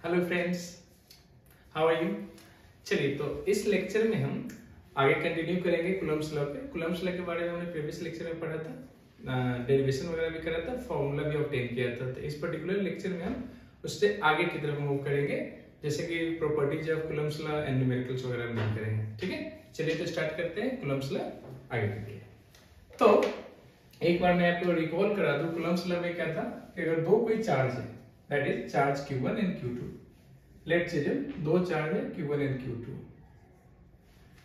Hello friends, how are you. चलिए, तो इस लेक्चर में हम आगे कंटिन्यू करेंगे कूलम्ब्स लॉ पे। कूलम्ब्स लॉ के बारे में हमने प्रीवियस लेक्चर में पढ़ा था, डेरिवेशन वगैरह भी करा था, फॉर्मूला भी ऑब्टेन किया था। तो इस पर्टिकुलर लेक्चर में हम उससे आगे की तरफ मूव करेंगे, जैसे कि properties of Coulomb's law and numericals वगैरह डील करेंगे। ठीक है, चलिए तो स्टार्ट करते हैं कूलम्ब्स लॉ आगे के लिए। तो एक बार मैं आपको रिकॉल करा दूं, कूलम्ब्स लॉ में क्या था कि अगर दो कोई चार्ज है, that is charge Q1 and Q2। Let's assume दो चार्ज है Q1 and Q2।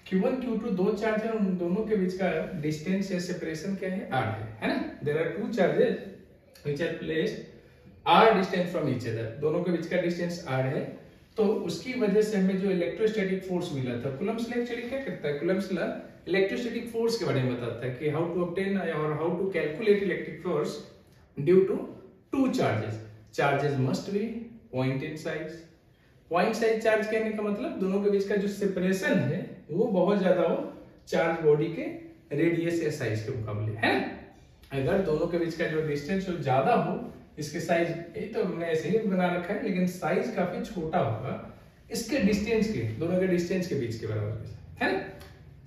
Q1 Q2 दो चार्ज है, उन दोनों के बीच का डिस्टेंस या सेपरेशन क्या है, r है ना। There are two charges which are placed r distance from each other, दोनों के बीच का डिस्टेंस r है। तो उसकी वजह से हमें जो इलेक्ट्रोस्टैटिक फोर्स मिला था, कूलम्ब्स लॉ एक्चुअली क्या करता है, कूलम्ब्स लॉ इलेक्ट्रोस्टैटिक फोर्स के बारे में बताता है कि हाउ टू ऑब्टेन और how to calculate electric force due to two charges. Charges must be point in size. Point size charge कहने का मतलब दोनों के बीच का जो सेपरेशन है वो बहुत ज्यादा हो चार्ज बॉडी के रेडियस या साइज के मुकाबले, है। अगर दोनों के बीच का जो डिस्टेंस जो ज्यादा हो, इसके साइज ये तो हमने ऐसे ही बना रखा है, लेकिन साइज काफी छोटा होगा इसके डिस्टेंस के, दोनों के डिस्टेंस के बीच के बराबर, है ना।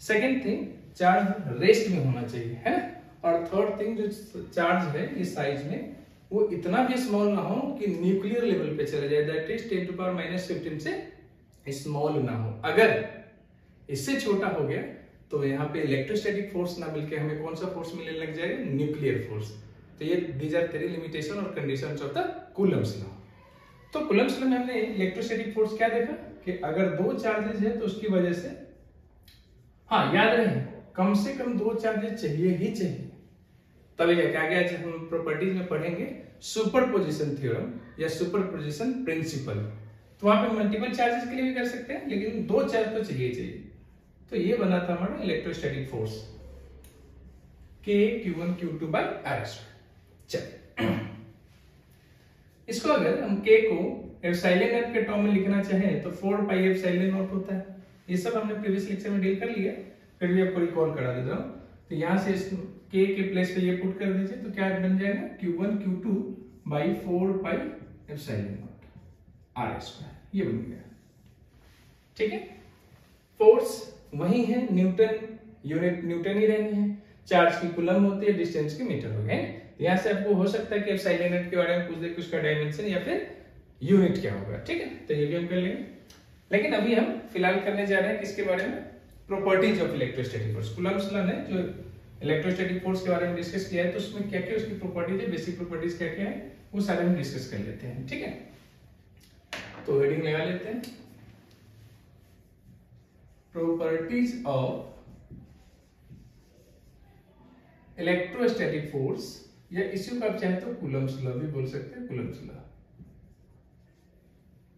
सेकेंड थिंग, चार्ज रेस्ट में होना चाहिए, है। और थर्ड थिंग, जो चार्ज है इस साइज में वो इतना भी स्मॉल ना हो कि न्यूक्लियर लेवल पे चले जाए, दैट इज 10⁻⁻15 से स्मॉल ना हो। अगर इससे छोटा हो गया तो यहाँ पे इलेक्ट्रोस्टैटिक फोर्स ना मिलके हमें कौन सा फोर्स मिलने लग जाएगा, न्यूक्लियर फोर्स। तो ये दीज आर 3 लिमिटेशन और conditions of the Coulomb's law. तो कूलम्ब्स लॉ में हमने इलेक्ट्रोस्टैटिक फोर्स क्या देखा कि अगर दो चार्जेस है तो उसकी वजह से, हाँ याद रहे, कम से कम दो चार्जेस चाहिए ही चाहिए, तभी क्या आगे आज हम प्रॉपर्टीज में पढ़ेंगे सुपरपोजिशन थ्योरम या सुपरपोजिशन प्रिंसिपल। तो वहां पे मल्टीपल चार्जेस के लिए भी कर सकते हैं, लेकिन दो चार्ज तो चाहिए। तो ये बना था हमारा electrostatic force K Q1 Q2 by r²। चल, इसको अगर हम K को एप्सिलॉन नॉट के टर्म में लिखना चाहें तो 4 पाई एप्सिलॉन नॉट होता है। ये सब हमने प्रीवियस लेक्चर में डील कर लिया, फिर भी आपको रिकॉल करा देता हूं। तो यहां से इस K के प्लेस पे ये पुट कर दीजिए, तो क्या बन जाएगा, Q1 Q2 by 4 pi epsilon not r², ये बन गया। ठीक है, फोर्स वही है, न्यूटन, यूनिट न्यूटन ही रहनी है। चार्ज की कूलम होती है, डिस्टेंस की मीटर हो गए। यहां से आपको हो सकता है कि एप्सिलॉन नॉट के बारे में पूछ दे कि उसका डायमेंशन या फिर यूनिट क्या होगा। ठीक है, तो ये भी हम कर लेंगे, लेकिन अभी हम फिलहाल करने जा रहे हैं किसके बारे में, properties of electrostatic force. Coulomb's law ने जो इलेक्ट्रोस्टैटिक फोर्स के बारे में डिस्कस किया है, तो उसमें क्या क्या उसकी प्रॉपर्टीज है, बेसिक प्रॉपर्टीज क्या क्या है, वो सारे हम डिस्कस कर लेते हैं। ठीक है, तो हेडिंग लगा लेते हैं, प्रॉपर्टीज ऑफ इलेक्ट्रोस्टैटिक फोर्स, या इसी को आप चाहे तो कूलम्ब्स लॉ भी बोल सकते हैं, Coulomb's law.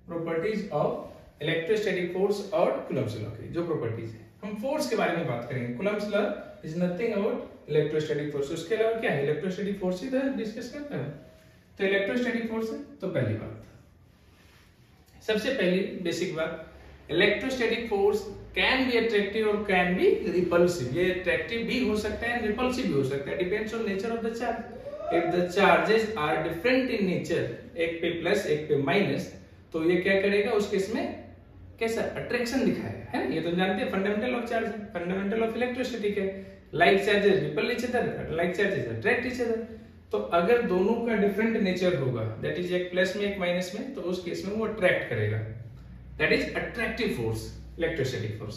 Properties of electrostatic force और कूलम्ब्स लॉ की जो प्रॉपर्टीज है, हम फोर्स के बारे में बात करेंगे। Coulomb's law is nothing about electrostatic force, उसके अलावा क्या है, इलेक्ट्रोस्टैटिक फोर्स ही डिस्कस करता है। तो इलेक्ट्रोस्टैटिक फोर्स है, तो पहली बात, सबसे पहली बेसिक बात, electrostatic force can be attractive और कैन बी रिपल्सिव। ये अट्रैक्टिव भी हो सकता है, रिपल्सिव भी हो सकता है, depends on nature of the charge. If the charges are different in nature, एक पे प्लस एक पे माइनस, तो ये क्या करेगा, उस केस में कैसा अट्रैक्शन दिखाएगा, है ना। ये तो जानते हैं फंडामेंटल ऑफ चार्ज है, फंडामेंटल ऑफ इलेक्ट्रोस्टैटिक है। Like charges ripple each other, like charges attract each other. तो अगर दोनों का डिफरेंट नेचर होगा, दैट इज एक प्लस में एक माइनस में, तो उस केस में वो अट्रैक्ट करेगा, that is attractive force, electrostatic force.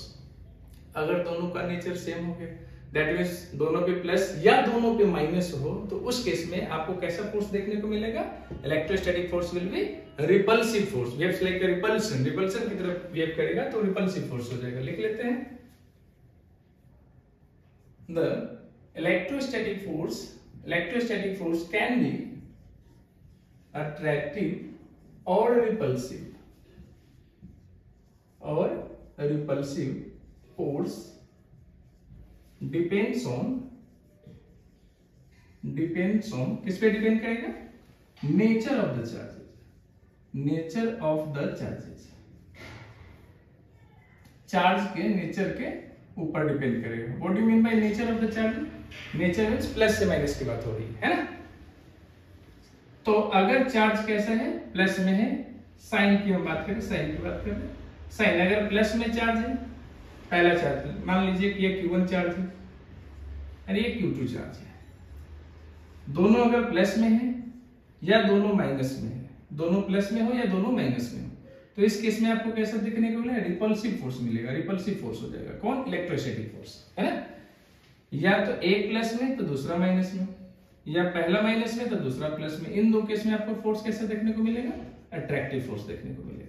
अगर दोनों का नेचर सेम हो गया, दैट मींस दोनों पे प्लस या दोनों पे माइनस हो, तो उस केस में आपको कैसा फोर्स देखने को मिलेगा, electrostatic force will be repulsive force. Waves like repulsion, repulsion की तरफ वेव करेगा तो रिपल्सिव फोर्स हो जाएगा। लिख लेते हैं, the electrostatic force can be attractive और रिपल्सिव फोर्स डिपेंड्स ऑन किस पे डिपेंड करेगा, nature of the charges, charge के नेचर के ऊपर डिपेंड करेगा। What do you mean by nature of the charge, nature means plus से माइनस की बात हो रही है ना। तो अगर चार्ज कैसा है, प्लस में है, साइन की हम बात करें, साइन की बात करें, साइन अगर प्लस में चार्ज है, पहला चार्ज मान लीजिए कि ये Q1 चार्ज है और ये Q2 चार्ज है, दोनों अगर प्लस में है या दोनों माइनस में है, दोनों प्लस में हो या दोनों माइनस में हो, तो इस केस में आपको कैसा दिखने को मिलेगा, रिपल्सिव फोर्स मिलेगा, रिपल्सिव फोर्स हो जाएगा। कौन? इलेक्ट्रोस्टैटिक फोर्स, है ना। या तो एक प्लस में तो दूसरा माइनस में, या पहला माइनस में तो दूसरा प्लस में। इन दो केस में आपको फोर्स कैसा देखने को मिलेगा, अट्रैक्टिव फोर्स देखने को मिलेगा।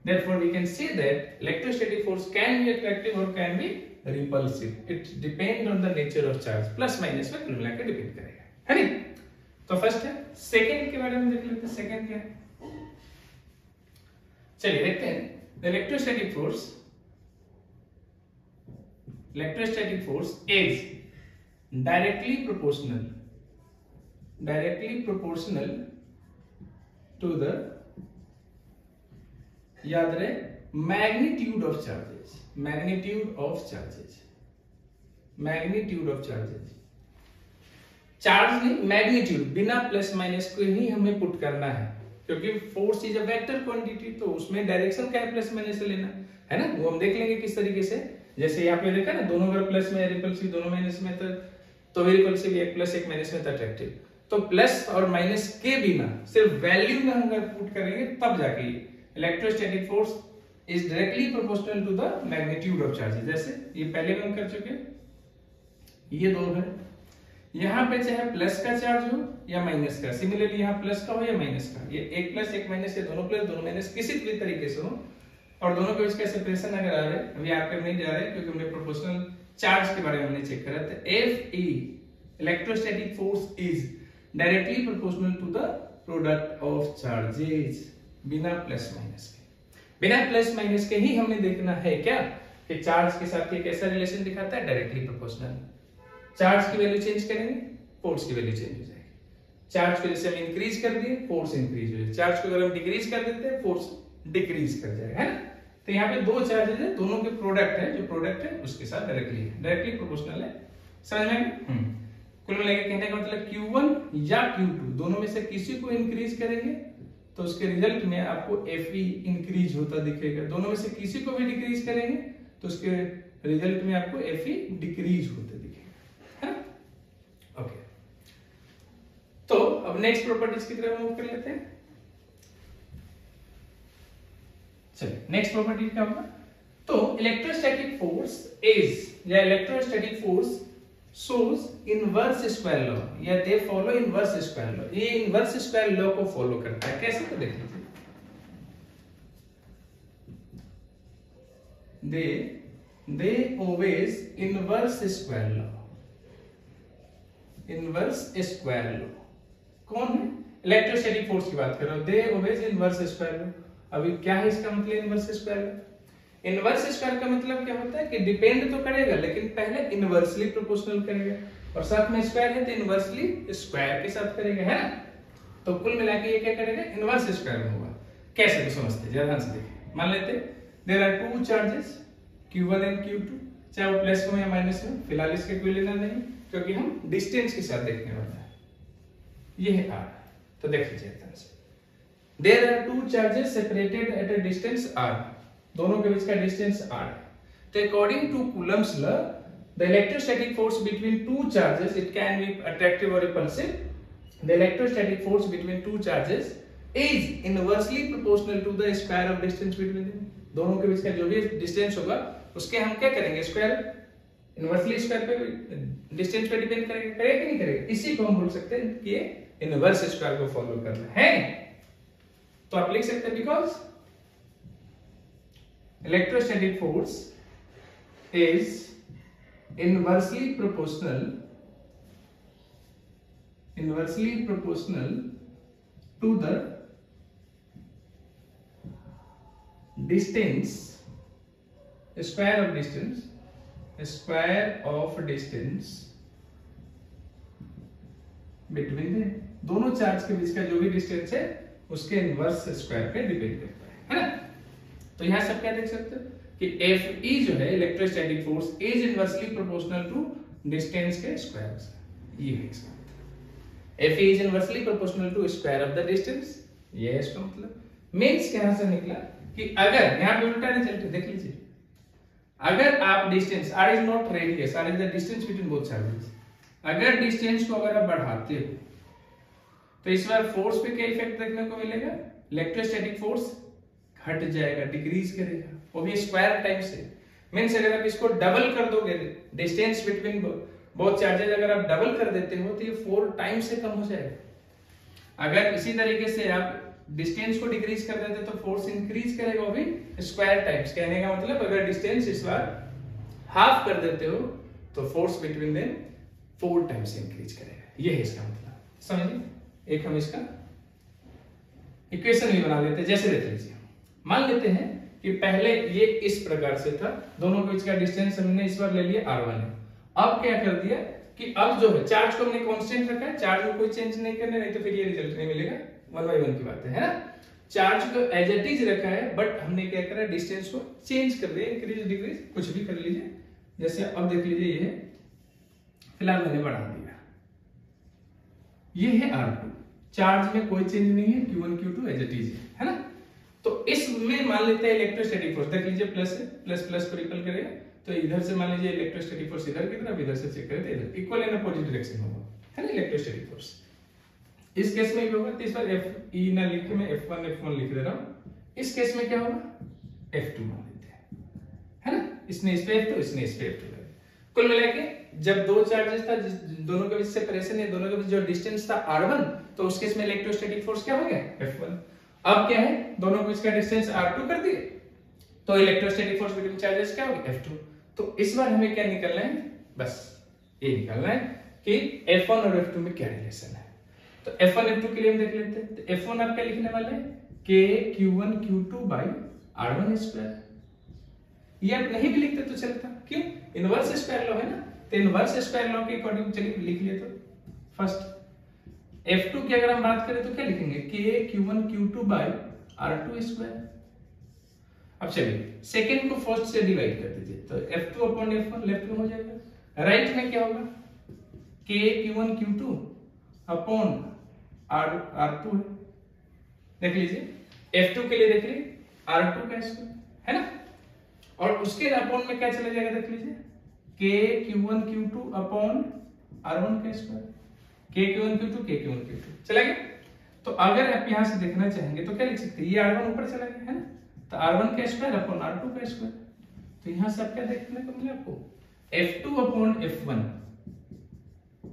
Therefore, we can say that electrostatic force can be attractive or can be repulsive. It depends on the nature of charge. Plus minus में कुल मिला के डिपेंड करेगा, है नहीं। तो फर्स्ट है, सेकंड के बारे में देख लेते हैं। सेकंड क्या है, चलिए देखते हैं। Electrostatic force is directly proportional to the, याद रहे, मैग्नीट्यूड ऑफ चार्जेस, चार्ज नहीं, मैग्नीट्यूड, बिना प्लस माइनस को ही हमें पुट करना है, क्योंकि force is a vector quantity, तो उसमें डायरेक्शन क्या है, प्लस माइनस से लेना है ना। वो हम देख लेंगे किस तरीके से, जैसे यहाँ पे देखा ना, दोनों अगर प्लस में रिपल्सिव, दोनों माइनस में तो भी रिपल्सिव, एक प्लस एक माइनस में तो अट्रैक्टिव। तो प्लस और माइनस के बिना सिर्फ वैल्यू में हम पुट करेंगे तब जाके electrostatic force is directly proportional to the magnitude of charges. जैसे ये पहले में हम कर चुके, ये दो है, यहाँ पे चाहे प्लस का चार्ज हो या माइनस का, सिमिलरली यहाँ प्लस का हो या माइनस का, ये एक प्लस एक माइनस या दोनों प्लस दोनों माइनस किसी भी तरीके से हो, और दोनों के बीच का सेपरेशन अगर आ रहा है, अभी आप नहीं जा रहे क्योंकि हमने प्रोपोर्शनल चार्ज के बारे में हमने चेक करा था। Fe electrostatic force is directly proportional to the product of charges, बिना प्लस माइनस के। बिना प्लस माइनस के ही हमने देखना है क्या, कि चार्ज के साथ ये कैसा रिलेशन दिखाता है, डायरेक्टली प्रोपोर्शनल। चार्ज की वैल्यू चेंज करेंगे, फोर्स की वैल्यू चेंज हो जाएगी। चार्ज को जैसे हम इंक्रीज कर दिए, फोर्स इंक्रीज हो जाएगी। चार्ज को अगर हम डिक्रीज कर देते हैं, फोर्स डिक्रीज कर जाएगा, है ना। तो यहाँ पे दो चार्जेस है, दोनों के प्रोडक्ट है, जो प्रोडक्ट है उसके साथ डायरेक्टली प्रोपोर्शनल है। समझ में? कुल मिला के कहने का मतलब Q1 या Q2 दोनों में से किसी को इंक्रीज करेंगे तो उसके रिजल्ट में आपको Fe इंक्रीज होता दिखेगा, दोनों में से किसी को भी डिक्रीज करेंगे तो उसके रिजल्ट में आपको Fe डिक्रीज होते दिखेगा, है ना। ओके, तो अब नेक्स्ट प्रॉपर्टीज की तरफ मूव कर लेते हैं। चलिए नेक्स्ट प्रॉपर्टी क्या होगा, तो इलेक्ट्रोस्टैटिक फोर्स इज, या electrostatic force shows inverse square law, या they follow inverse square law। ये inverse square law को फॉलो करता है, कैसे, तो देख लीजिए। they always inverse square law। कौन है, इलेक्ट्रोस्टैटिक फोर्स की बात कर रहा हूं, they always inverse square law। अभी क्या है इसका मतलब inverse square law? Inverse square का मतलब क्या होता है कि डिपेंड तो करेगा लेकिन पहले इनवर्सली प्रोपोर्शनल करेगा, और साथ में स्क्वायर है तो इनवर्सली स्क्वायर के साथ करेगा, है ना। तो कुल मिला के ये क्या करेगा, इनवर्स स्क्वायर में होगा। कैसे तो समझते हैं, जरा ध्यान से देखिए। मान लेते there are two charges Q1 and Q2, चाहे वो प्लस हो या माइनस हो, फिलहाल इसके कोई लेना नहीं क्योंकि हम डिस्टेंस के साथ देखने वाले हैं। ये है R, तो देख लीजिए ध्यान से। There are two charges separated at a distance R, दोनों के बीच का डिस्टेंस R है। तो according to Coulomb's law, the electrostatic force between two charges, it can be attractive और repulsive. The electrostatic force between two charges is inversely proportional to the square of distance between them. दोनों के बीच का जो भी distance होगा उसके हम क्या करेंगे, स्क्वायर, इनवर्सली स्क्वायर पे, डिस्टेंस पे डिपेंड करेगा, करेगा कि नहीं करेगा। इसी को हम बोल सकते हैं कि ये इनवर्स स्क्वायर को फॉलो करना है। तो आप लिख सकते हैं because electrostatic force is inversely proportional to the distance, square of distance between them। दोनों चार्ज के बीच का जो भी डिस्टेंस है उसके इनवर्स स्क्वायर पे डिपेंड करता है ना। तो यहां सब क्या देख सकते हो कि Fe जो है electrostatic force is inversely proportional to distance के स्क्वायर। ये है इसका मतलब, Fe is inversely proportional to square of the distance ये है इसका मतलब। मीन्स यहां से निकला कि अगर यहां पे उल्टा नहीं चलते, देख लीजिए, अगर आप distance r is not radius, r is the distance between both charges, अगर डिस्टेंस को अगर आप बढ़ाते हो तो इस बार फोर्स पे क्या इफेक्ट देखने को मिलेगा, इलेक्ट्रोस्टैटिक फोर्स घट जाएगा, डिक्रीज करेगा, वो भी स्क्वायर टाइम से। मीन्स अगर आप इसको डबल कर दोगे, डिस्टेंस बिटवीन बोथ चार्जेस अगर आप डबल कर देते हो तो ये 4 टाइम से कम हो जाएगा। अगर इसी तरीके से आप डिस्टेंस को डिक्रीज कर देते तो फोर्स इंक्रीज करेगा, वो भी स्क्वायर टाइम्स। कहने का मतलब अगर डिस्टेंस इस बार हाफ कर देते हो तो force between them 4 times increase करेगा, ये है इसका मतलब। समझिए, एक हम इसका इक्वेशन भी बना लेते हैं, जैसे देख लीजिए, मान लेते हैं कि पहले ये इस प्रकार से था, दोनों के बीच का डिस्टेंस हमने इस बार ले लिया r1 है। अब क्या कर दिया कि अब जो है चार्ज को हमने कांस्टेंट रखा है, चार्ज में कोई चेंज नहीं करना, नहीं तो फिर ये रिजल्ट नहीं मिलेगा, 1/1 की बात है ना। चार्ज को एज इट इज रखा है, बट हमने क्या करा, डिस्टेंस को चेंज कर दिया, इंक्रीज डिक्रीज कुछ भी कर लीजिए। जैसे अब देख लीजिए, ये फिलहाल मैंने बढ़ा दिया, ये है r2, चार्ज में कोई चेंज नहीं है, q1 q2 as it is है ना। तो इसमें मान लेते हैं इलेक्ट्रोस्टैटिक फोर्स, देख लीजिए प्लस है, प्लस प्लस को रिपल करेगा, तो इधर से मान लीजिए इलेक्ट्रोस्टैटिक फोर्स इधर की तरफ, इधर से चेक करें तो इधर इक्वल एंड अपोजिट डायरेक्शन होगा, है ना इलेक्ट्रोस्टैटिक फोर्स। इस केस में भी होगा, तो इस बार F E ना लिख के मैं F1 लिख दे रहा हूं। इस केस में क्या होगा, F2 मान लेते हैं, है ना, इसने इस पे F2, इसने इस पे F2 लगा। कुल मिला के जब दो चार्जेस था, दोनों के बीच सेपरेशन है, दोनों के बीच जो डिस्टेंस था r1, तो उस केस में इलेक्ट्रोस्टैटिक फोर्स क्या हो गया, F1। अब क्या है, दोनों के बीच का डिस्टेंस r2 कर दिए, तो इलेक्ट्रोस्टैटिक फोर्स बिटवीन चार्जेस क्या होगी, F2। तो इस बार हमें क्या निकालना है, बस ये निकालना है कि F1 और F2 में क्या रिलेशन है। तो F1 F2 के लिए हम देख लेते हैं। तो F1 आप क्या लिखने वाले हैं, K Q1 Q2 by R1 square. ये आप नहीं भी लिखते तो चलता, क्यों, इनवर्स स्क्वायर लॉ है ना, तो इनवर्स स्क्वायर लॉ के अकॉर्डिंग चलिए लिख लिए। तो फर्स्ट F2 की अगर हम बात करें तो क्या लिखेंगे, K Q1 Q2 by R2 square. अब चलिए सेकंड को फर्स्ट से डिवाइड कर दीजिए, तो F2 अपॉन F1 लेफ्ट में हो जाएगा, राइट में क्या होगा, K Q1 Q2 upon R2 है। देख लीजिए F2 के लिए देख लीजिए R2 का स्क्वायर है ना, और उसके अपॉन में क्या चला जाएगा, देख लीजिए K Q1 Q2 upon R1 का square, K Q1 Q2 K Q1 Q2 चला गया। तो अगर आप यहां से देखना चाहेंगे तो क्या लिख सकते हैं, ये R1 ऊपर चला गया है ना, तो R1 का स्क्वायर अपॉन R2 का स्क्वायर। तो यहां से आप क्या देखने को मिला आपको, F2 upon F1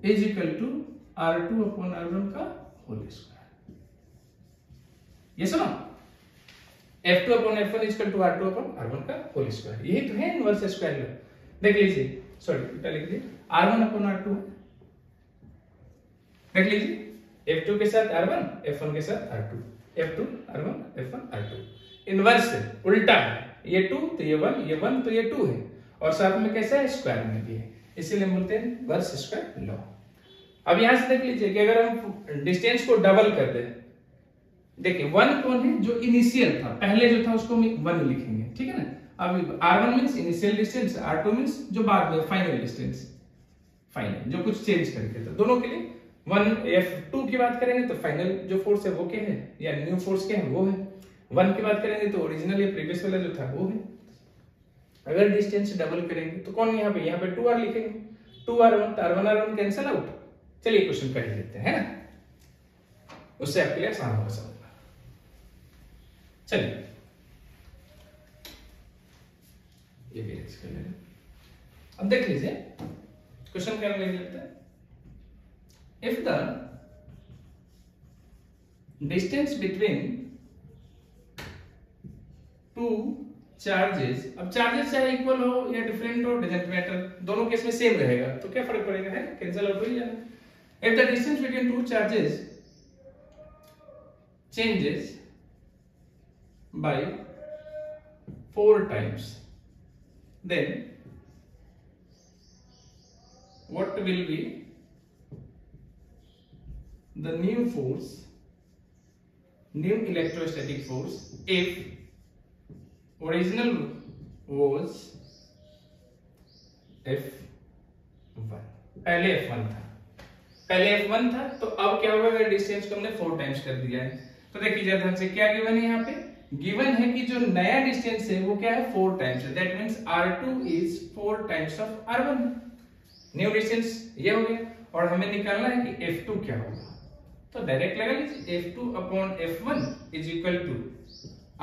is equal to R2 upon R1 का होल स्क्वायर। ये सुनो, F2 upon F1 is equal to R2 upon R1 का होल स्क्वायर, यही तो है इनवर्स स्क्वायर लॉ। देख लीजिए, सॉरी उल्टा लिख दिए, R1 अपॉन R2 देख लीजिए, F2 के साथ R1, F1 के साथ R2, F2 R1 F1 R2, inverse है, उल्टा है, ये 2 तो ये 1, ये 1 तो ये 2 है, और साथ में कैसा है, स्क्वायर में भी है, इसीलिए बोलते हैं इनवर्स स्क्वायर लॉ। अब यहां से देख लीजिए कि अगर हम डिस्टेंस को डबल कर दें, देखिए 1 कौन है, जो इनिशियल था, पहले जो था उसको हम 1 लिखेंगे, ठीक है ना। अब R1 means initial distance, R2 means जो बाद में फाइनल डिस्टेंस, फाइनल जो कुछ चेंज करके था, दोनों के लिए 1 F2 की बात करेंगे तो फाइनल जो फोर्स है वो क्या है, या न्यू फोर्स क्या है वो है। 1 की बात करेंगे तो ओरिजिनल या प्रीवियस वाला जो था वो है। अगर डिस्टेंस डबल करेंगे तो कौन, यहाँ पे 2R लिखेंगे, 2R1 तो R1 R1 कैंसिल आउट। चलिए क्वेश्चन कर लेते हैं ना, उससे आपके लिए आसान होगा समझना। चलिए ये भी कर लेंगे। अब देख लीजिए क्वेश्चन क्या लगता है, if the distance between two charges, अब चार्जेस चाहे इक्वल हो या डिफरेंट हो डजंट मैटर, दोनों केस में सेम रहेगा, तो क्या फर्क पड़ेगा, है कैंसिल आउट हो ही जाएगा। if the distance between two charges changes by 4 times, then what will be the new force, new electrostatic force if original was F1, पहले F1 था, तो अब क्या होगा, अगर डिस्टेंस को हमने 4 टाइम्स कर दिया है तो देखिए जरा ध्यान से, क्या गिवन है यहाँ पे, गिवन है कि जो नया डिस्टेंस है वो क्या है 4 टाइम्स है, that means r2 is 4 times of r1, new distance ये हो गया। और हमें निकालना है कि f2 क्या होगा, तो डायरेक्ट लगा लीजिए, f2 upon f1 is equal to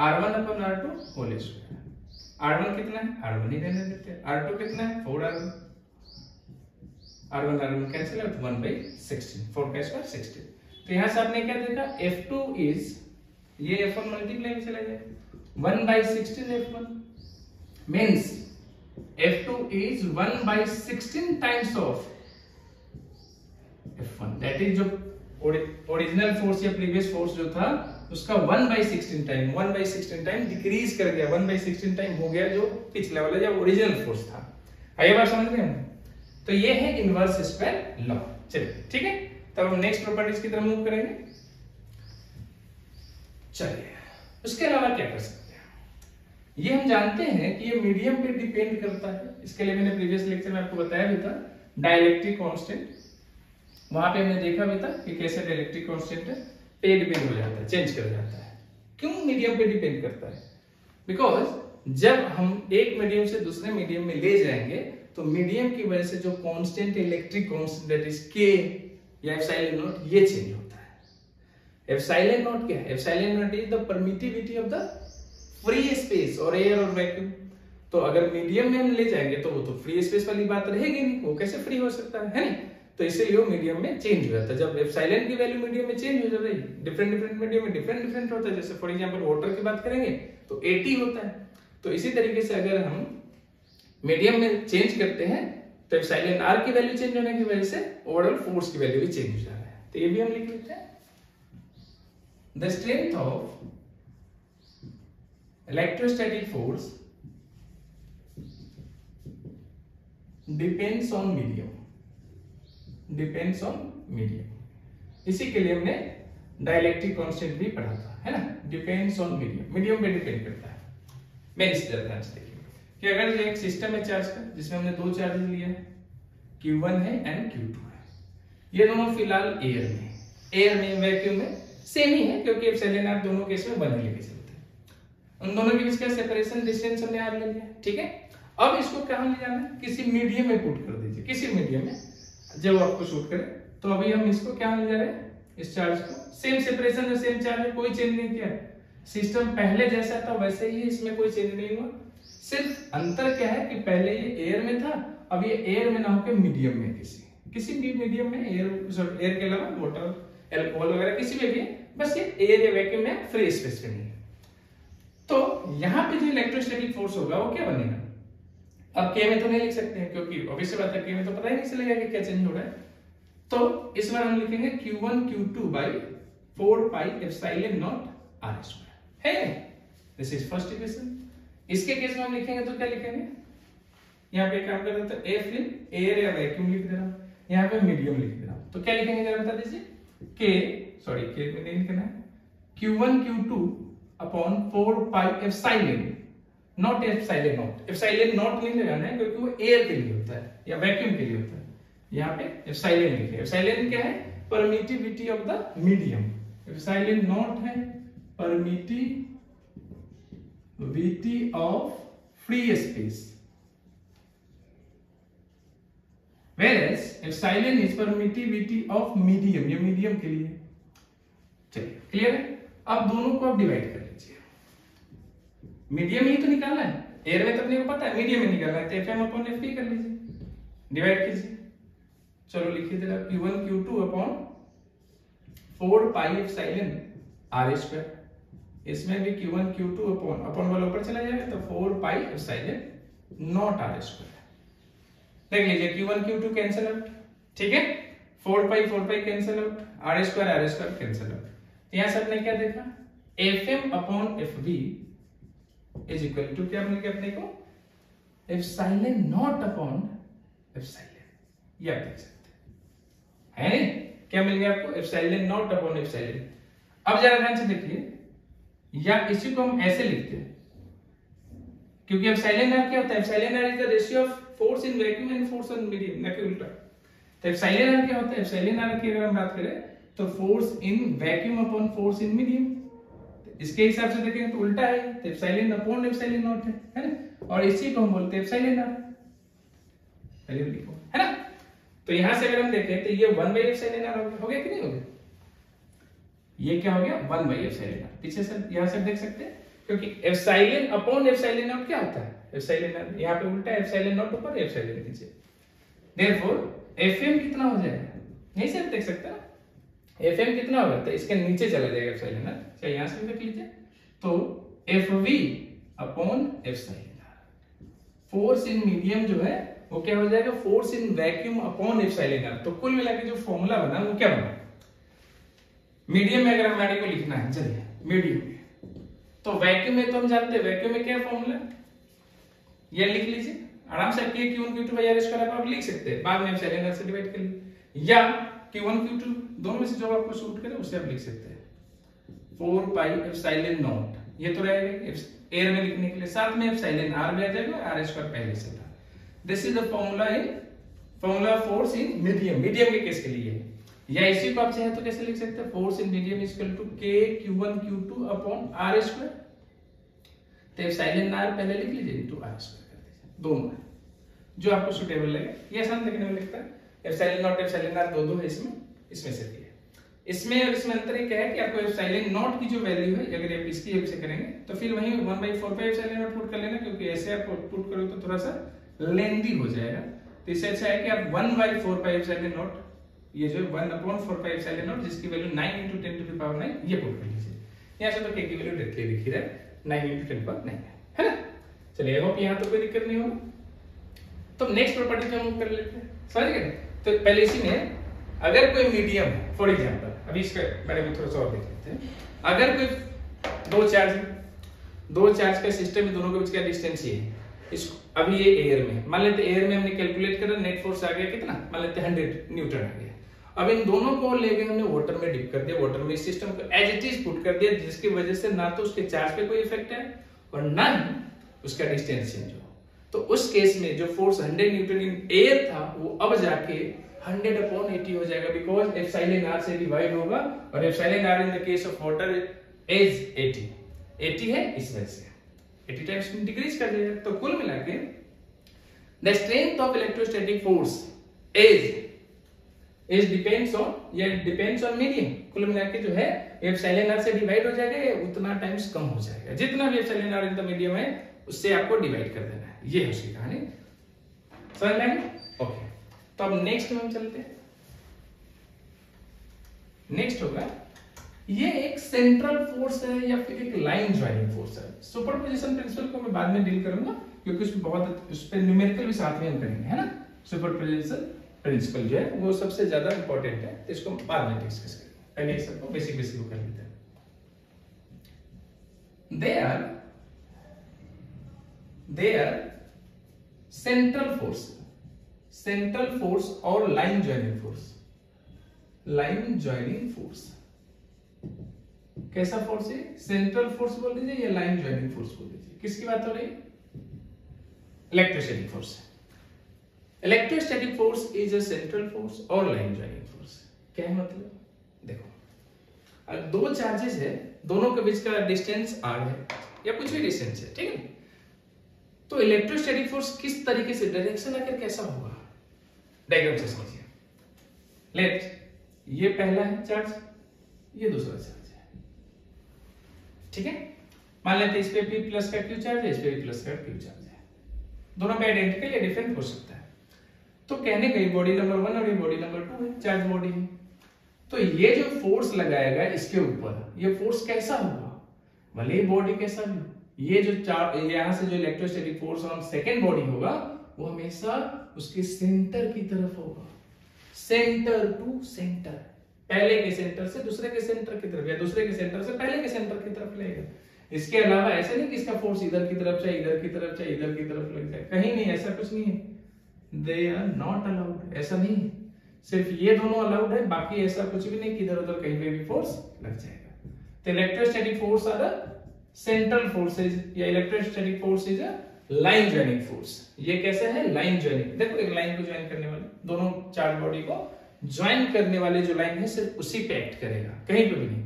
r1 upon r2 whole square. r1 कितना है, r1 ही रहने देते हैं, r2 कितना है 4r1, r1 कैंसिल है तो 1/16, 4 का स्क्वायर 16। तो यहां से आपने क्या देखा, f2 इज, ये f1 मल्टीप्लाई में चला जाए 1/16 f1 means f2 is 1/16 times of f1, that is जो ओरिजिनल फोर्स या प्रीवियस फोर्स जो था उसका 1/16 टाइम, 1/16 टाइम डिक्रीज कर गया, 1/16 टाइम हो गया जो पिछला वाला जो ओरिजिनल फोर्स था। आइए बात समझ रहे हैं, तो ये है इनवर्स स्क्वायर लॉ। चलिए ठीक है, तब हम नेक्स्ट प्रॉपर्टीज की तरफ मूव करेंगे। चलिए उसके अलावा क्या कर सकते हैं, ये हम जानते हैं कि ये मीडियम पे डिपेंड करता है। इसके लिए मैंने प्रीवियस लेक्चर में आपको बताया भी था डाइलेक्ट्रिक कांस्टेंट, वहां पे हमने देखा भी था कि कैसे डाइलेक्ट्रिक कांस्टेंट पे डिपेंड हो जाता है, चेंज कर जाता है। क्यों मीडियम पे डिपेंड करता है, बिकॉज जब हम एक मीडियम से दूसरे मीडियम में ले जाएंगे तो मीडियम की वजह से जो constant electric constant that is के या एप्सिलॉन नॉट, ये चेंज होता है। एप्सिलॉन नॉट क्या है, epsilon not is the permittivity of the free space और एयर और वैक्यूम। तो अगर मीडियम में हम ले जाएंगे तो वो तो फ्री स्पेस वाली बात रहेगी नहीं, वो कैसे फ्री हो सकता है नहीं, तो इसीलिए वो मीडियम में चेंज हो जाता है। जब एप्सिलॉन की वैल्यू मीडियम में चेंज हो जाती है, डिफरेंट मीडियम में डिफरेंट होता है। जैसे फॉर एग्जांपल वाटर की बात करेंगे तो 80 होता है, तो इसी तरीके से अगर हम मीडियम में चेंज करते हैं तो एप्सिलॉन आर की वैल्यू चेंज होने की वजह से ओवरऑल फोर्स की वैल्यू भी चेंज हो जा रहा है। तो ये भी हम लिख लेते हैं, the strength of electrostatic force depends on medium, depends on medium. इसी के लिए हमने डाइलेक्ट्रिक कांस्टेंट भी पढ़ा था, है ना, डिपेंड्स ऑन मीडियम, मीडियम पे डिपेंड करता है। मैं इस तरह ध्यान से देखिए कि अगर एक सिस्टम है चार्ज का जिसमें हमने दो चार्जेस लिए हैं, Q1 है एंड Q2 है, ये दोनों फिलहाल एयर में, एयर में वैक्यूम में सेम ही है क्योंकि एप्सिलॉन आर दोनों केस में बने लेके चलते हैं। उन दोनों के बीच का सेपरेशन डिस्टेंस हमने आर ले लिया, ठीक है। अब इसको कहां ले जाना है, किसी मीडियम में पुट कर दीजिए, किसी मीडियम में जब आपको शूट करे। तो अभी हम इसको क्या ले जा रहे हैं, इस चार्ज को, सेम सेपरेशन है, सेम चार्ज है, कोई चेंज नहीं किया, सिस्टम पहले जैसा था वैसे ही, इसमें कोई चेंज नहीं हुआ। सिर्फ अंतर क्या है कि पहले ये एयर में था, अब ये एयर में ना होकर मीडियम में, किसी भी मीडियम में, एयर के अलावा वाटर, अल्कोहल वगैरह किसी में भी, बस ये एयर या वैक्यूम में फ्री स्पेस में नहीं है। तो यहाँ पे जो इलेक्ट्रोस्टैटिक फोर्स होगा वो क्या बनेगा, अब के में तो नहीं लिख सकते हैं क्योंकि ऑब्वियस बात है के में तो पता ही नहीं चलेगा कि क्या चेंज हो रहा है। तो इस बार हम लिखेंगे Q1 Q2 by 4 pi epsilon naught r square है, दिस इज फर्स्ट इक्वेशन। इसके केस में हम लिखेंगे तो क्या लिखेंगे, यहाँ पे काम कर रहे थे एफ इन एयर या वैक्यूम लिख दे रहा हूं, यहाँ पे मीडियम लिख दे रहा हूं, तो क्या लिखेंगे जरा बता दीजिए, के में नहीं लिखना है, Q1 Q2 upon 4 pi epsilon not epsilon not, epsilon not नहीं लगाना है क्योंकि वो एयर के लिए होता है या वैक्यूम के लिए होता है, यहाँ पे एप्सिलॉन लिखे। एप्सिलॉन क्या है, permittivity of the medium, epsilon not है permittivity of free space, whereas epsilon is permittivity of medium, ये मीडियम के लिए। चलिए क्लियर है, अब दोनों को आप डिवाइड कर लीजिए, मीडियम ही तो निकालना है, एयर में तो अपने को पता है मीडियम में निकालना है, तो एफएम अपॉन एफपी कर लीजिए, डिवाइड कीजिए। चलो लिखिए जरा, Q1 Q2 upon 4 pi epsilon r square, इसमें भी Q1 Q2 अपॉन वाला ऊपर चला जाएगा तो 4 pi epsilon naught r square. देख लीजिए Q1 Q2 कैंसिल आउट, ठीक है, 4 pi cancel out, r square cancel out. तो यहां से आपने क्या देखा, Fm upon Fv is equal to क्या मिल गया अपने को, एप्सिलॉन नॉट अपॉन एप्सिलॉन, ये आप देख सकते हैं, है नहीं, क्या मिल गया आपको, एप्सिलॉन नॉट अपॉन एप्सिलॉन। अब जरा ध्यान से देखिए, या इसी को हम ऐसे लिखते हैं क्योंकि एप्सिलॉन आर क्या होता है, epsilon r is the ratio of force in vacuum and force on medium, ना कि उल्टा। तो एप्सिलॉन आर क्या होता है, एप्सिलॉन आर की अगर हम बात करें तो force in vacuum upon force in medium, इसके हिसाब से देखेंगे तो उल्टा है, तो एप्सिलॉन अपॉन एप्सिलॉन नॉट है ना, और इसी को हम बोलते हैं एप्सिलॉन आर, वैल्यू लिखो, है ना। तो यहां से अगर हम देखें तो ये 1/एप्सिलॉन आर हो गया कि नहीं हो गया, ये क्या हो गया 1/एप्सिलॉन आर। पीछे से यहां से देख सकते हैं, क्योंकि एप्सिलॉन अपॉन एप्सिलॉन नॉट क्या होता है, एप्सिलॉन आर, यहां पे उल्टा एप्सिलॉन नॉट ऊपर एप्सिलॉन नीचे, देयरफॉर एफएम कितना हो जाएगा, यहीं से देख सकते हैं एफएम कितना होगा, तो इसके नीचे चला जाएगा एप्सिलॉन आर, चाहे यहां से देख लीजिए, तो Fv upon epsilon r. Force in medium जो है वो क्या हो जाएगा, force in vacuum upon epsilon r. तो कुल मिलाकर जो फॉर्मूला बना वो क्या बना, मीडियम में अगर हमारे को लिखना है, चलिए मीडियम में, तो वैक्यूम में तो हम जानते हैं वैक्यूम में क्या फॉर्मूला, ये लिख लीजिए आराम से, Q1 Q2 by are square आप लिख सकते हैं, बाद में एप्सिलॉन आर से डिवाइड कर लीजिए, या Q1 Q2 दोनों में से जो आपको सूट करे उससे आप लिख सकते हैं 4 पाई एप्सिलॉन नॉट, ये तो रहेगा एयर में लिखने के लिए, साथ में एप्सिलॉन आर भी आ जाएगा, आर स्क्वायर पहले से था। This is the formula force in medium, medium के केस के लिए, या इसी को आप चाहे तो कैसे लिख सकते हैं, force in medium is equal to K Q1 Q2 upon r square, तो एप्सिलॉन आर पहले लिख लीजिए इनटू आर स्क्वायर कर दीजिए, दोनों जो आपको सुटेबल लगे, ये आसान देखने में लगता है। एप्सिलॉन नॉट एप्सिलॉन आर दो है इसमें से दिए, इसमें और इसमें अंतर क्या है कि आपको एप्सिलॉन नॉट की जो वैल्यू है अगर आप इसकी हेल्प से करेंगे तो फिर वही 1/4 पाई एप्सिलॉन नॉट पुट कर लेना, क्योंकि ऐसे आप पुट करो तो थोड़ा सा लेंदी हो जाएगा, तो इससे अच्छा है कि आप 1/4 पाई एप्सिलॉन नॉट, ये जो 1/4 पाई एप्सिलॉन नॉट जिसकी वैल्यू 9 × 10⁹ ये पुट कर लीजिए, यहां से तो k की वैल्यू डायरेक्टली लिखी है 9 × 10⁹ है ना। चलिए होप यहां तो कोई दिक्कत नहीं होगा। तो नेक्स्ट प्रॉपर्टी जो हम कर लेते हैं, समझ गए। तो पहले इसी में अगर कोई मीडियम है, फॉर एग्जांपल अभी इसके बारे में थोड़ा सा और देख लेते हैं, अगर कोई दो चार्ज का सिस्टम है, दोनों के बीच का डिस्टेंस ये है, इसको अभी ये एयर में, मान लेते एयर में हमने कैलकुलेट करा, नेट फोर्स आ गया कितना, मान लेते 100 न्यूटन आ गया। अब इन दोनों को लेके हमने वाटर में डिप कर दिया, वाटर में इस सिस्टम को एज इट इज पुट कर दिया, जिसकी वजह से ना तो उसके चार्ज पे कोई इफेक्ट है और ना ही उसका डिस्टेंस चेंज हो। तो उस केस में जो फोर्स 100 न्यूटन इन एयर था वो अब जाके 100/80 हो जाएगा, बिकॉज एप्सिलॉन आर से डिवाइड होगा, और epsilon r in the case of water is 80 है, इस वजह से 80 टाइम्स डिक्रीज कर देगा। तो कुल मिला के the strength of electrostatic force is depends on medium. कुल मिला के जो है एप्सिलॉन आर से डिवाइड हो जाएगा, उतना टाइम्स कम हो जाएगा, जितना भी epsilon r in the medium है उससे आपको डिवाइड कर देना है, ये है उसकी कहानी, समझ में आई? ओके, तो अब नेक्स्ट में हम चलते हैं। नेक्स्ट होगा, ये एक सेंट्रल फोर्स है या फिर एक लाइन ज्वाइनिंग फोर्स है। सुपरपोजिशन प्रिंसिपल को मैं बाद में डील करूंगा, क्योंकि उसमें बहुत उस पे न्यूमेरिकल भी साथ में हम करेंगे, है ना। सुपरपोजिशन प्रिंसिपल जो है वो सबसे ज्यादा इंपॉर्टेंट है, तो इसको बाद में डिस्कस करेंगे, पहले सबको बेसिक को कर लेते हैं। they are central force और line joining force। कैसा फोर्स है, सेंट्रल फोर्स बोल दीजिए या लाइन ज्वाइनिंग फोर्स बोल दीजिए, किसकी बात हो रही है, electrostatic force. Electrostatic force is a central force और लाइन ज्वाइनिंग फोर्स। क्या है मतलब, देखो दो चार्जेस है, दोनों के बीच का डिस्टेंस r है या कुछ भी डिस्टेंस है, ठीक है। तो इलेक्ट्रोस्टैटिक फोर्स किस तरीके से, डायरेक्शन आकर कैसा होगा, डायग्राम से समझिए। लेट ये पहला है चार्ज, ये दूसरा चार्ज है, ठीक है। मान लेते इस पे p प्लस का q चार्ज है, इस पे p प्लस का q चार्ज है, दोनों पे आइडेंटिकल या डिफरेंट हो सकता है। तो कहने गई बॉडी नंबर 1 और ये बॉडी नंबर 2 है, चार्ज बॉडी है। तो ये जो फोर्स लगाएगा इसके ऊपर, ये फोर्स कैसा होगा, भले ही बॉडी कैसा भी, ये जो यहां से जो electrostatic force on second body होगा वो हमेशा उसके सेंटर की तरफ होगा, सेंटर टू सेंटर, पहले के सेंटर से दूसरे के सेंटर की तरफ या दूसरे के सेंटर से पहले के सेंटर की तरफ लेगा। इसके अलावा ऐसा नहीं कि इसका फोर्स इधर की तरफ चाहे इधर की तरफ चाहे इधर की तरफ लग जाए, कहीं नहीं, ऐसा कुछ नहीं है, दे आर नॉट अलाउड, ऐसा नहीं है, सिर्फ ये दोनों अलाउड है, बाकी ऐसा कुछ भी नहीं कि इधर उधर कहीं पे भी फोर्स लग जाएगा। तो electrostatic force are central forces या electrostatic force is a line joining force. ये कैसे है, लाइन ज्वाइनिंग, देखो एक लाइन को ज्वाइन करने वाले, दोनों चार्ज बॉडी को ज्वाइन करने वाले जो लाइन है सिर्फ उसी पे एक्ट करेगा, कहीं पे भी नहीं।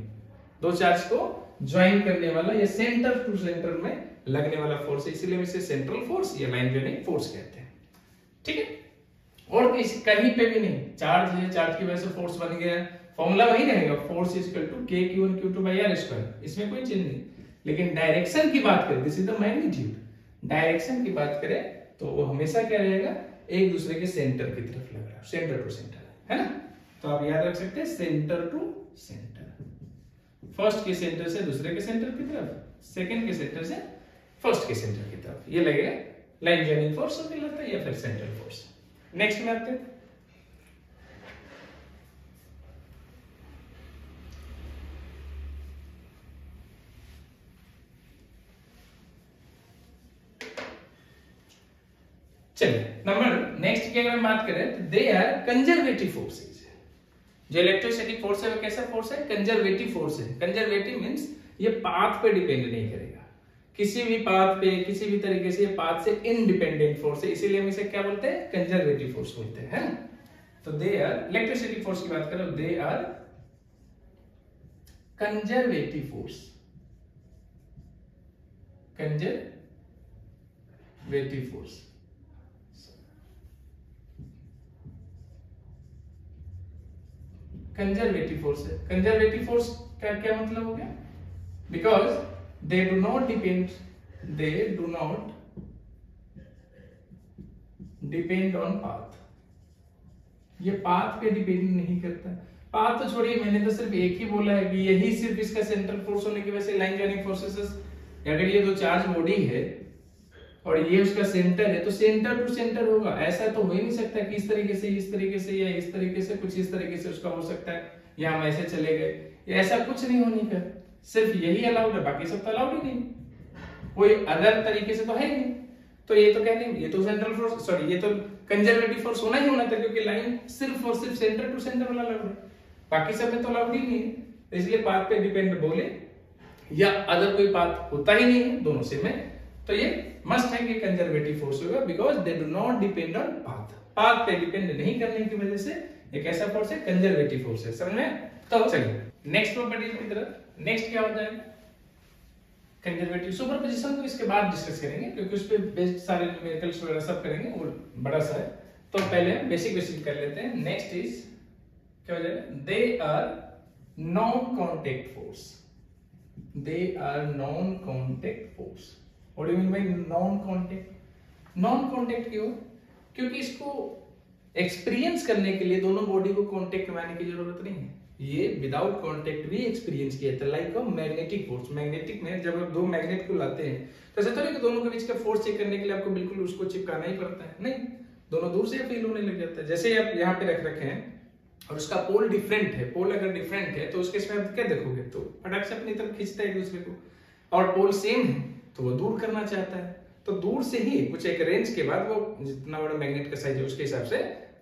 दो चार्ज को ज्वाइन करने वाला या सेंटर टू सेंटर में लगने वाला फोर्स है, इसीलिए हम इसे सेंट्रल फोर्स या लाइन जॉइनिंग फोर्स कहते हैं। ठीक है, और कहीं पे भी नहीं, चार्ज है, चार्ज की वजह से फोर्स बन गया, फॉर्मूला वही रहेगा, force is equal to k q1 q2 by r square, इसमें कोई चेंज नहीं। लेकिन डायरेक्शन की बात करें, this is the magnitude, direction की बात करें तो वो हमेशा क्या रहेगा, एक दूसरे के सेंटर की तरफ लग रहा है, सेंटर टू सेंटर, है ना। तो आप याद रख सकते हैं सेंटर टू सेंटर, फर्स्ट के सेंटर से दूसरे के सेंटर की तरफ, सेकंड के सेंटर से फर्स्ट के सेंटर की तरफ, ये लगेगा लाइन जॉइनिंग फोर्स कहलाता है या फिर सेंट्रल फोर्स। नेक्स्ट में आते हैं, चलिए नंबर नेक्स्ट की अगर हम बात करें तो दे आर कंजर्वेटिव फोर्सेज। जो इलेक्ट्रोस्टैटिक फोर्स है वो कैसा फोर्स है, कंजर्वेटिव फोर्स है। कंजर्वेटिव मींस ये पाथ पे डिपेंड नहीं करेगा, किसी भी पाथ पे, किसी भी तरीके से, पाथ से इंडिपेंडेंट फोर्स है, इसीलिए हम इसे क्या बोलते हैं, कंजर्वेटिव फोर्स बोलते हैं, है ना। तो दे आर, इलेक्ट्रोस्टैटिक फोर्स की बात करें, they are conservative force, conservative force. Conservative force है, कंजर्वेटिव फोर्स का क्या मतलब हो गया, because they do not depend, they do not depend on path, ये पाथ पे डिपेंड नहीं करता। पाथ तो छोड़िए, मैंने तो सिर्फ एक ही बोला है कि यही सिर्फ इसका सेंट्रल फोर्स होने की वजह से लाइन जॉइनिंग फोर्सेस, अगर ये दो चार्ज बॉडी है और ये उसका सेंटर है तो सेंटर टू सेंटर होगा, ऐसा तो हो ही नहीं सकता कि इस तरीके से, इस तरीके से, या इस तरीके से, कुछ इस तरीके से उसका हो सकता है, या हम ऐसे चले गए, ऐसा कुछ नहीं होने का, सिर्फ यही अलाउड है, बाकी सब तो अलाउड ही नहीं, कोई अदर तरीके से तो है ही नहीं। तो ये तो कहते हैं, ये तो सेंट्रल फोर्स, सॉरी, ये तो कंजर्वेटिव फोर्स होना ही होना था, क्योंकि लाइन सिर्फ और सिर्फ सेंटर टू सेंटर वाला अलाउड है, बाकी सब में तो अलाउड ही नहीं है। इसलिए पाथ पे डिपेंड बोले या अदर कोई पाथ होता ही नहीं है दोनों से में, तो ये मस्ट है कि कंजर्वेटिव फोर्स होगा, because they do not depend on path, path पे डिपेंड नहीं करने की वजह से एक ऐसा फोर्स है, कंजर्वेटिव फोर्स है, समझ में। तो चलिए नेक्स्ट प्रॉपर्टी की तरफ, नेक्स्ट क्या हो जाएगा, कंजर्वेटिव सुपरपोजिशन को इसके बाद डिस्कस करेंगे, क्योंकि उस पे बेस्ड सारे न्यूमेरिकल्स वगैरह सब करेंगे, वो बड़ा सा है, तो पहले हम बेसिक कर लेते हैं। नेक्स्ट इज क्या हो जाएगा, they are non contact force, they are non contact force. What do you mean by non-contact? Non-contact क्यों? क्योंकि इसको एक्सपीरियंस करने के लिए दोनों बॉडी को कांटेक्ट में आने की जरूरत नहीं है, ये विदाउट कांटेक्ट भी एक्सपीरियंस किया था, like a magnetic force. Magnetic में जब आप दो मैग्नेट को लाते हैं तो ऐसा थोड़ी कि दोनों के बीच का फोर्स चेक करने के लिए आपको बिल्कुल उसको चिपकाना ही पड़ता है, नहीं, दोनों दूर से फील होने लग जाता है। जैसे आप यहाँ पे रख रखे हैं और उसका पोल डिफरेंट है, पोल अगर डिफरेंट है तो उसके इसमें आप क्या देखोगे, तो फटाक से अपनी तरफ खींचता है एक दूसरे को, और पोल सेम है तो वो दूर करना चाहता है, तो दूर से ही कुछ एक रेंज के बाद वो जितना बड़ा मैग्नेट का साइज है उसके हिसाब से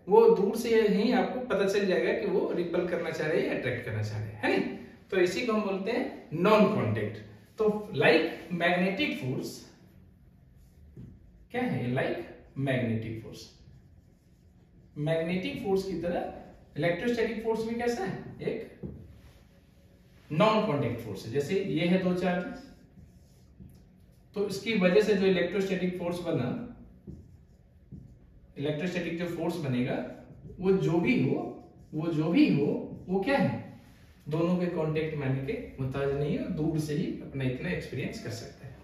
वो दूर से ही आपको पता चल जाएगा कि वो रिपल करना चाह रहे हैं या अट्रैक्ट करना चाह रहे हैं, है नहीं। तो इसी को हम बोलते हैं नॉन कॉन्टेक्ट। तो लाइक मैग्नेटिक फोर्स क्या है, like magnetic force, magnetic force की तरह इलेक्ट्रोस्टैटिक फोर्स भी कैसा है, एक नॉन कॉन्टेक्ट फोर्स है। जैसे ये है दो चार्जेस, तो इसकी वजह से जो इलेक्ट्रोस्टैटिक फोर्स बना, इलेक्ट्रोस्टैटिक जो फोर्स बनेगा वो जो भी हो वो क्या है, दोनों के कांटेक्ट में आने के मुताज नहीं है, दूर से ही अपना इतना एक्सपीरियंस कर सकते हैं।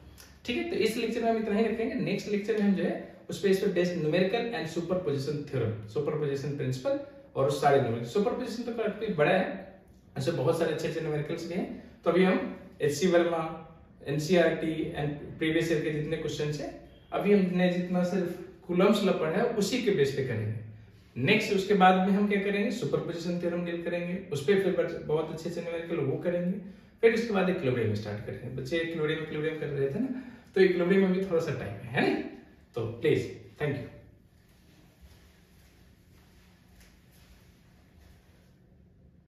ठीक है, तो इस लेक्चर में हम इतना ही रखेंगे। नेक्स्ट लेक्चर में हम जो है उस पे based numerical and superposition theorem, superposition principle और उस सारे न्यूमेरिकल, सुपरपोजिशन तो काफी बड़ा है, ऐसे बहुत सारे अच्छे न्यूमेरिकल्स भी हैं। तो अभी हम HC Verma, NCERT and previous year के जितने क्वेश्चन है अभी हमने जितना सिर्फ कूलम्ब्स लॉ पढ़ा है उसी के बेस पे करेंगे। नेक्स्ट उसके बाद में हम क्या करेंगे, सुपरपोजिशन थ्योरम डील करेंगे, उस पे फिर बहुत अच्छे न्यूमेरिकल वो करेंगे, फिर उसके बाद इक्विलिब्रियम स्टार्ट करेंगे। बच्चे इक्विलिब्रियम कर रहे थे ना, तो इक्विलिब्रियम में भी थोड़ा सा टाइम है नहीं, तो प्लीज थैंक यू।